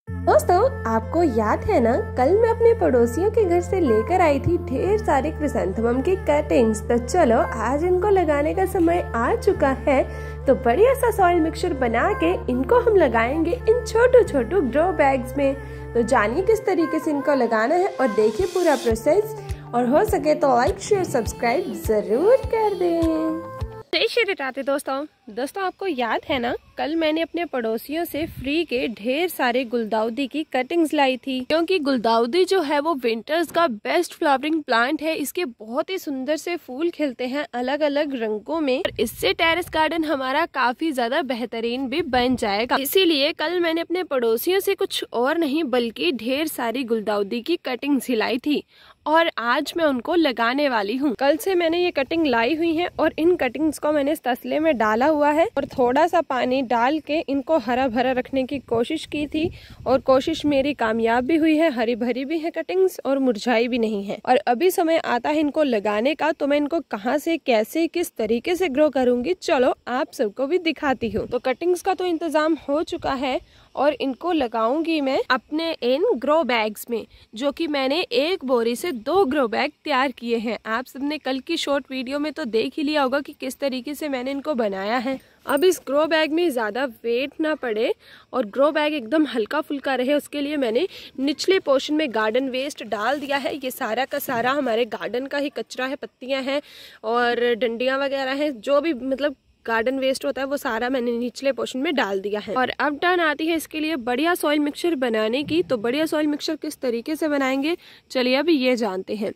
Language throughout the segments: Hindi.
दोस्तों, आपको याद है ना, कल मैं अपने पड़ोसियों के घर से लेकर आई थी ढेर सारे क्रिसैंथेमम की कटिंग्स। तो चलो आज इनको लगाने का समय आ चुका है। तो बढ़िया सा सॉइल मिक्सचर बना के इनको हम लगाएंगे इन छोटू छोटू ग्रो बैग्स में। तो जानिए किस तरीके से इनको लगाना है और देखिए पूरा प्रोसेस। और हो सके तो लाइक शेयर सब्सक्राइब जरूर कर दें। जय श्री राधे दोस्तों, आपको याद है ना, कल मैंने अपने पड़ोसियों से फ्री के ढेर सारे गुलदाउदी की कटिंग्स लाई थी। क्योंकि गुलदाउदी जो है वो विंटर्स का बेस्ट फ्लावरिंग प्लांट है। इसके बहुत ही सुंदर से फूल खिलते हैं अलग अलग रंगों में। इससे टेरेस गार्डन हमारा काफी ज्यादा बेहतरीन भी बन जाएगा। इसीलिए कल मैंने अपने पड़ोसियों से कुछ और नहीं बल्कि ढेर सारी गुलदाउदी की कटिंग्स ही लाई थी और आज मैं उनको लगाने वाली हूँ। कल से मैंने ये कटिंग लाई हुई है और इन कटिंग्स को मैंने इस तसले में डाला हुआ है और थोड़ा सा पानी डाल के इनको हरा भरा रखने की कोशिश की थी और कोशिश मेरी कामयाब भी हुई है। हरी भरी भी है कटिंग्स और मुरझाई भी नहीं है। और अभी समय आता है इनको लगाने का। तो मैं इनको कहाँ से कैसे किस तरीके से ग्रो करूंगी, चलो आप सबको भी दिखाती हूँ। तो कटिंग्स का तो इंतजाम हो चुका है और इनको लगाऊंगी मैं अपने इन ग्रो बैग्स में, जो कि मैंने एक बोरी से 2 ग्रो बैग तैयार किए हैं। आप सबने कल की शॉर्ट वीडियो में तो देख ही लिया होगा कि किस तरीके से मैंने इनको बनाया है। अब इस ग्रो बैग में ज़्यादा वेट ना पड़े और ग्रो बैग एकदम हल्का फुल्का रहे, उसके लिए मैंने निचले पोर्शन में गार्डन वेस्ट डाल दिया है। ये सारा का सारा हमारे गार्डन का ही कचरा है, पत्तियां हैं और डंडियां वगैरह हैं, जो भी मतलब गार्डन वेस्ट होता है वो सारा मैंने निचले पोर्शन में डाल दिया है। और अब टर्न आती है इसके लिए बढ़िया सॉइल मिक्सचर बनाने की। तो बढ़िया सॉइल मिक्सचर किस तरीके से बनाएंगे, चलिए अभी ये जानते हैं।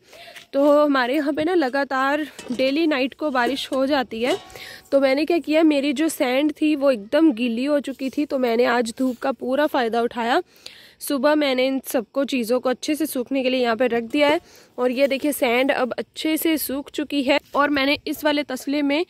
तो हमारे यहाँ पे ना लगातार डेली नाइट को बारिश हो जाती है। तो मैंने क्या किया, मेरी जो सैंड थी वो एकदम गीली हो चुकी थी। तो मैंने आज धूप का पूरा फ़ायदा उठाया। सुबह मैंने इन सबको चीज़ों को अच्छे से सूखने के लिए यहाँ पे रख दिया है और ये देखिए सैंड अब अच्छे से सूख चुकी है। और मैंने इस वाले तसले में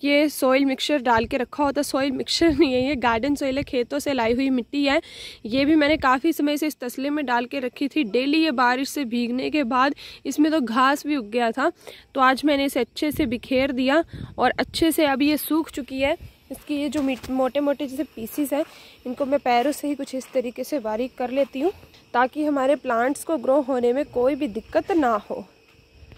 ये सॉइल मिक्सचर डाल के रखा होता। सॉइल मिक्सचर नहीं है, ये गार्डन सॉइल है, खेतों से लाई हुई मिट्टी है। ये भी मैंने काफ़ी समय से इस तसले में डाल के रखी थी। डेली ये बारिश से भीगने के बाद इसमें तो घास भी उग गया था। तो आज मैंने इसे अच्छे से बिखेर दिया और अच्छे से अभी ये सूख चुकी है। इसकी ये जो मोटे मोटे जैसे पीसीस हैं, इनको मैं पैरों से ही कुछ इस तरीके से बारीक कर लेती हूँ ताकि हमारे प्लांट्स को ग्रो होने में कोई भी दिक्कत ना हो।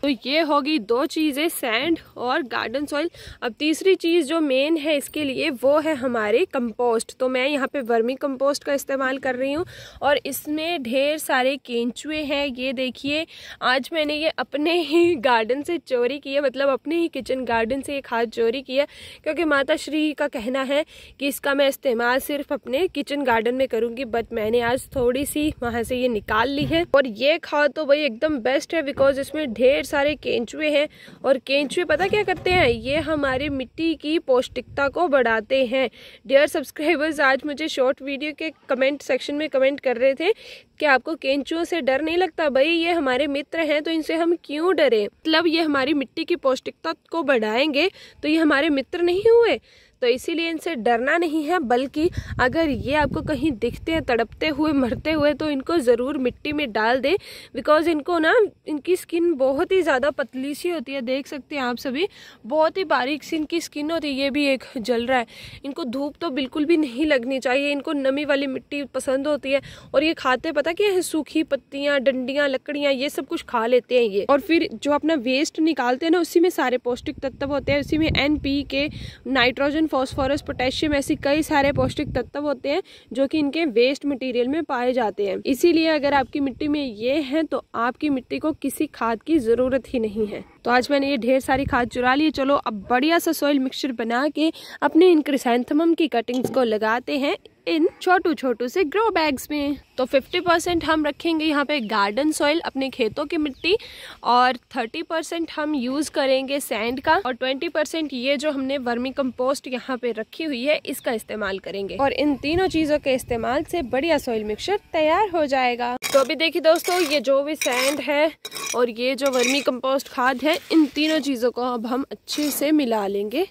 तो ये होगी 2 चीज़ें, सैंड और गार्डन सॉइल। अब तीसरी चीज़ जो मेन है इसके लिए वो है हमारे कंपोस्ट। तो मैं यहाँ पे वर्मी कंपोस्ट का इस्तेमाल कर रही हूँ और इसमें ढेर सारे केंचुए हैं। ये देखिए, आज मैंने ये अपने ही गार्डन से चोरी की है, मतलब अपने ही किचन गार्डन से ये खाद चोरी की है। क्योंकि माता श्री का कहना है कि इसका मैं इस्तेमाल सिर्फ अपने किचन गार्डन में करूँगी, बट मैंने आज थोड़ी सी वहाँ से ये निकाल ली है। और ये खाद तो भाई एकदम बेस्ट है बिकॉज इसमें ढेर सारे केंचुए हैं। और केंचुए पता क्या करते हैं, ये हमारी मिट्टी की पौष्टिकता को बढ़ाते हैं। डियर सब्सक्राइबर्स, आज मुझे शॉर्ट वीडियो के कमेंट सेक्शन में कमेंट कर रहे थे कि आपको केंचुओं से डर नहीं लगता। भाई ये हमारे मित्र हैं तो इनसे हम क्यों डरे, मतलब ये हमारी मिट्टी की पौष्टिकता को बढ़ाएंगे तो ये हमारे मित्र नहीं हुए। तो इसीलिए इनसे डरना नहीं है, बल्कि अगर ये आपको कहीं दिखते हैं तड़पते हुए मरते हुए तो इनको ज़रूर मिट्टी में डाल दे। बिकॉज इनको ना, इनकी स्किन बहुत ही ज़्यादा पतली सी होती है, देख सकते हैं आप सभी, बहुत ही बारीक सी इनकी स्किन होती है। ये भी एक जल रहा है। इनको धूप तो बिल्कुल भी नहीं लगनी चाहिए, इनको नमी वाली मिट्टी पसंद होती है। और ये खाते पता क्या है, सूखी पत्तियाँ, डंडियाँ, लकड़ियाँ, ये सब कुछ खा लेते हैं ये। और फिर जो अपना वेस्ट निकालते हैं ना, उसी में सारे पौष्टिक तत्व होते हैं। उसी में NPK, नाइट्रोजन, फॉस्फोरस, पोटेशियम, ऐसी कई सारे पौष्टिक तत्व होते हैं जो कि इनके वेस्ट मटेरियल में पाए जाते हैं। इसीलिए अगर आपकी मिट्टी में ये है तो आपकी मिट्टी को किसी खाद की जरूरत ही नहीं है। तो आज मैंने ये ढेर सारी खाद चुरा ली। चलो अब बढ़िया सा सॉइल मिक्सचर बना के अपने इन क्रिसैंथेमम की कटिंग्स को लगाते हैं इन छोटू छोटू से ग्रो बैग्स में। तो 50% हम रखेंगे यहाँ पे गार्डन सॉइल, अपने खेतों की मिट्टी, और 30% हम यूज करेंगे सैंड का, और 20% ये जो हमने वर्मी कंपोस्ट यहाँ पे रखी हुई है इसका इस्तेमाल करेंगे। और इन तीनों चीजों के इस्तेमाल से बढ़िया सॉइल मिक्सचर तैयार हो जाएगा। तो अभी देखिए दोस्तों, ये जो भी सैंड है और ये जो वर्मी कंपोस्ट खाद है, इन तीनों चीजों को अब हम अच्छे से मिला लेंगे।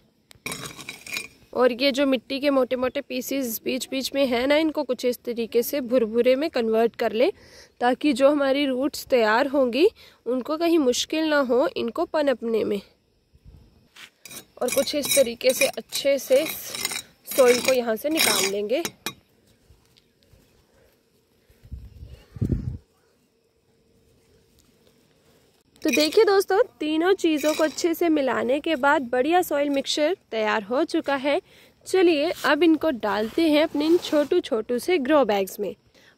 और ये जो मिट्टी के मोटे मोटे पीसीस बीच बीच में है ना, इनको कुछ इस तरीके से भुरभुरे में कन्वर्ट कर ले ताकि जो हमारी रूट्स तैयार होंगी उनको कहीं मुश्किल ना हो इनको पनपने में। और कुछ इस तरीके से अच्छे से सॉइल को यहाँ से निकाल लेंगे। तो देखिए दोस्तों, तीनों चीज़ों को अच्छे से मिलाने के बाद बढ़िया सॉइल मिक्सचर तैयार हो चुका है। चलिए अब इनको डालते हैं अपने इन छोटू छोटू से ग्रो बैग्स में।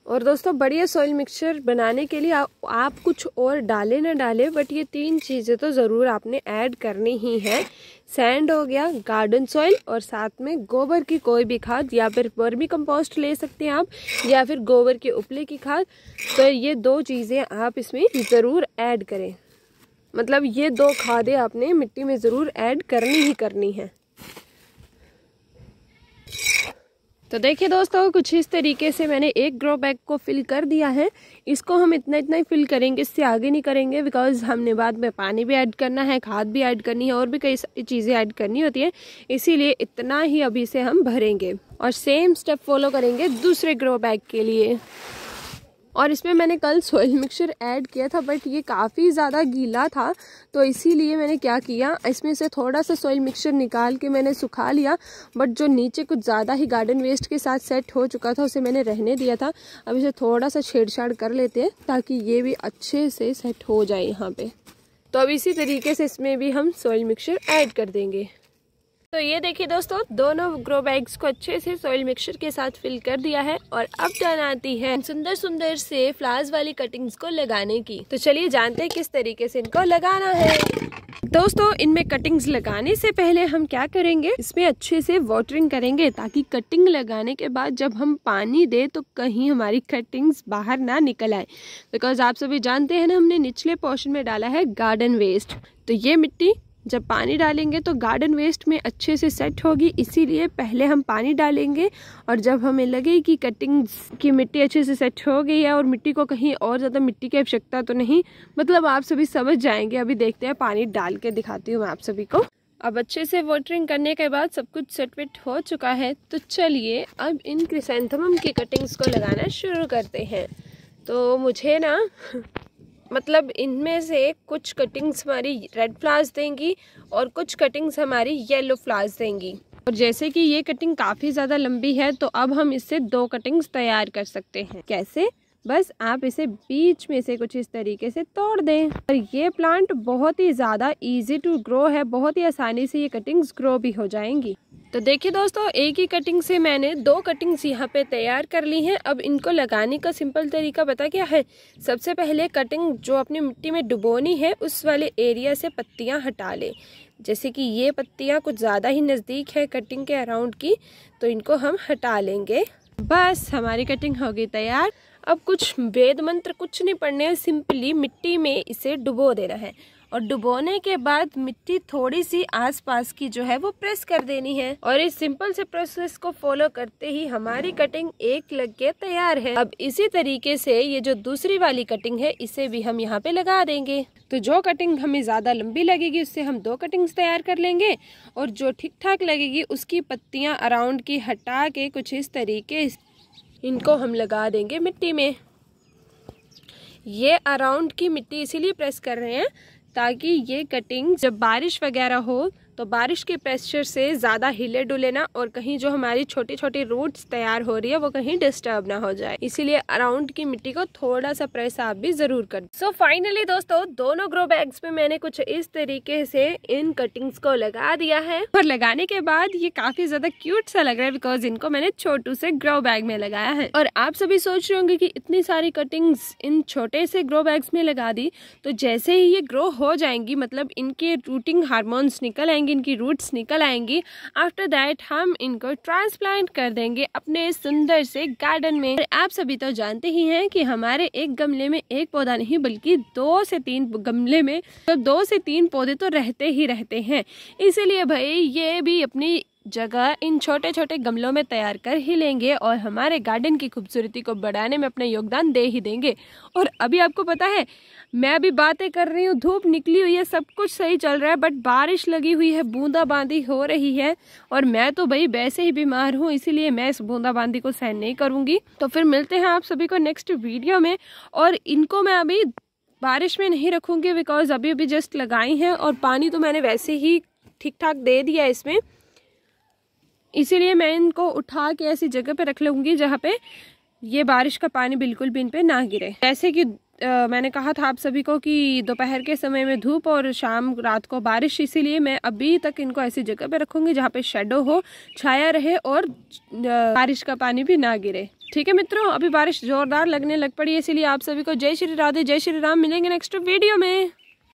और दोस्तों, बढ़िया सॉइल मिक्सचर बनाने के लिए आप कुछ और डालें ना डालें, बट ये 3 चीज़ें तो ज़रूर आपने ऐड करनी ही है। सैंड हो गया, गार्डन सॉइल, और साथ में गोबर की कोई भी खाद, या फिर वर्मी कंपोस्ट ले सकते हैं आप, या फिर गोबर के उपले की खाद। तो ये 2 चीज़ें आप इसमें ज़रूर ऐड करें, मतलब ये 2 खादें आपने मिट्टी में ज़रूर ऐड करनी ही करनी है। तो देखिए दोस्तों, कुछ इस तरीके से मैंने एक ग्रो बैग को फिल कर दिया है। इसको हम इतना ही फिल करेंगे, इससे आगे नहीं करेंगे, बिकॉज हमने बाद में पानी भी ऐड करना है, खाद भी ऐड करनी है, और भी कई सारी चीज़ें ऐड करनी होती है। इसीलिए इतना ही अभी से हम भरेंगे और सेम स्टेप फॉलो करेंगे दूसरे ग्रो बैग के लिए। और इसमें मैंने कल सॉइल मिक्सचर ऐड किया था, बट ये काफ़ी ज़्यादा गीला था, तो इसीलिए मैंने क्या किया, इसमें से थोड़ा सा सॉइल मिक्सचर निकाल के मैंने सुखा लिया। बट जो नीचे कुछ ज़्यादा ही गार्डन वेस्ट के साथ सेट हो चुका था, उसे मैंने रहने दिया था। अब इसे थोड़ा सा छेड़छाड़ कर लेते हैं ताकि ये भी अच्छे से सेट हो जाए यहाँ पे। तो अब इसी तरीके से इसमें भी हम सॉइल मिक्सचर ऐड कर देंगे। तो ये देखिए दोस्तों, दोनों ग्रो बैग्स को अच्छे से सॉइल मिक्सचर के साथ फिल कर दिया है। और अब टर्न आती है सुंदर सुंदर से फ्लावर्स वाली कटिंग्स को लगाने की। तो चलिए जानते हैं किस तरीके से इनको लगाना है। दोस्तों, इनमें कटिंग्स लगाने से पहले हम क्या करेंगे, इसमें अच्छे से वाटरिंग करेंगे, ताकि कटिंग लगाने के बाद जब हम पानी दे तो कहीं हमारी कटिंग्स बाहर ना निकल आए। बिकॉज आप सभी जानते हैं ना, हमने निचले पोर्शन में डाला है गार्डन वेस्ट, तो ये मिट्टी जब पानी डालेंगे तो गार्डन वेस्ट में अच्छे से सेट होगी। इसीलिए पहले हम पानी डालेंगे, और जब हमें लगे कि कटिंग्स की मिट्टी अच्छे से सेट हो गई है और मिट्टी को कहीं और ज़्यादा मिट्टी की आवश्यकता तो नहीं, मतलब आप सभी समझ जाएंगे। अभी देखते हैं, पानी डाल के दिखाती हूँ मैं आप सभी को। अब अच्छे से वाटरिंग करने के बाद सब कुछ सेट वेट हो चुका है। तो चलिए अब इन क्रिसैंथेमम की कटिंग्स को लगाना शुरू करते हैं। तो मुझे ना मतलब इनमें से कुछ कटिंग्स हमारी रेड फ्लावर्स देंगी और कुछ कटिंग्स हमारी येलो फ्लावर्स देंगी। और जैसे कि ये कटिंग काफ़ी ज़्यादा लंबी है, तो अब हम इससे 2 कटिंग्स तैयार कर सकते हैं। कैसे? बस आप इसे बीच में से कुछ इस तरीके से तोड़ दें। और ये प्लांट बहुत ही ज़्यादा इजी टू ग्रो है, बहुत ही आसानी से ये कटिंग्स ग्रो भी हो जाएंगी। तो देखिए दोस्तों, एक ही कटिंग से मैंने 2 कटिंग्स यहाँ पे तैयार कर ली हैं। अब इनको लगाने का सिंपल तरीका पता क्या है? सबसे पहले कटिंग जो अपनी मिट्टी में डुबोनी है, उस वाले एरिया से पत्तियाँ हटा लें। जैसे कि ये पत्तियाँ कुछ ज़्यादा ही नज़दीक है कटिंग के अराउंड की, तो इनको हम हटा लेंगे। बस हमारी कटिंग हो गई तैयार। अब कुछ वेद मंत्र कुछ नहीं पढ़ने हैं, सिंपली मिट्टी में इसे डुबो देना है। और डुबोने के बाद मिट्टी थोड़ी सी आसपास की जो है वो प्रेस कर देनी है। और इस सिंपल से प्रोसेस को फॉलो करते ही हमारी कटिंग एक लग के तैयार है। अब इसी तरीके से ये जो दूसरी वाली कटिंग है, इसे भी हम यहाँ पे लगा देंगे। तो जो कटिंग हमें ज़्यादा लंबी लगेगी उससे हम 2 कटिंग्स तैयार कर लेंगे, और जो ठीक ठाक लगेगी उसकी पत्तियाँ अराउंड की हटा के कुछ इस तरीके इनको हम लगा देंगे मिट्टी में। ये अराउंड की मिट्टी इसीलिए प्रेस कर रहे हैं ताकि ये कटिंग जब बारिश वगैरह हो तो बारिश के प्रेशर से ज़्यादा हिले डुले ना, और कहीं जो हमारी छोटी छोटी रूट्स तैयार हो रही है वो कहीं डिस्टर्ब ना हो जाए। इसीलिए अराउंड की मिट्टी को थोड़ा सा प्रेस आप भी जरूर कर। सो फाइनली दोस्तों, दोनों ग्रो बैग्स में मैंने कुछ इस तरीके से इन कटिंग्स को लगा दिया है। और लगाने के बाद ये काफी ज्यादा क्यूट सा लग रहा है, बिकॉज इनको मैंने छोटू से ग्रो बैग में लगाया है। और आप सभी सोच रहे होंगे कि इतनी सारी कटिंग्स इन छोटे से ग्रो बैग्स में लगा दी, तो जैसे ही ये ग्रो हो जाएंगी, मतलब इनके रूटिंग हार्मोन्स निकल आएंगे, इनकी रूट्स निकल आएंगी, आफ्टर दैट हम इनको ट्रांसप्लांट कर देंगे अपने सुंदर से गार्डन में। और आप सभी तो जानते ही हैं कि हमारे एक गमले में एक पौधा नहीं बल्कि 2 से 3 गमले में तो 2 से 3 पौधे तो रहते ही रहते हैं। इसीलिए भाई ये भी अपनी जगह इन छोटे छोटे गमलों में तैयार कर ही लेंगे और हमारे गार्डन की खूबसूरती को बढ़ाने में अपना योगदान दे ही देंगे। और अभी आपको पता है, मैं अभी बातें कर रही हूँ, धूप निकली हुई है, सब कुछ सही चल रहा है, बट बारिश लगी हुई है, बूंदाबांदी हो रही है, और मैं तो भाई वैसे ही बीमार हूँ, इसीलिए मैं इस बूंदाबांदी को सहन नहीं करूँगी। तो फिर मिलते हैं आप सभी को नेक्स्ट वीडियो में। और इनको मैं अभी बारिश में नहीं रखूँगी, बिकॉज अभी अभी जस्ट लगाई हैं और पानी तो मैंने वैसे ही ठीक ठाक दे दिया है इसमें, इसीलिए मैं इनको उठा के ऐसी जगह पे रख लूँगी जहाँ पे ये बारिश का पानी बिल्कुल भी इन पे ना गिरे। जैसे कि मैंने कहा था आप सभी को कि दोपहर के समय में धूप और शाम रात को बारिश, इसीलिए मैं अभी तक इनको ऐसी जगह पे रखूंगी जहाँ पे शेडो हो, छाया रहे और बारिश का पानी भी ना गिरे। ठीक है मित्रों, अभी बारिश जोरदार लगने लग पड़ी है, इसीलिए आप सभी को जय श्री राधे जय श्री राम। मिलेंगे नेक्स्ट वीडियो में।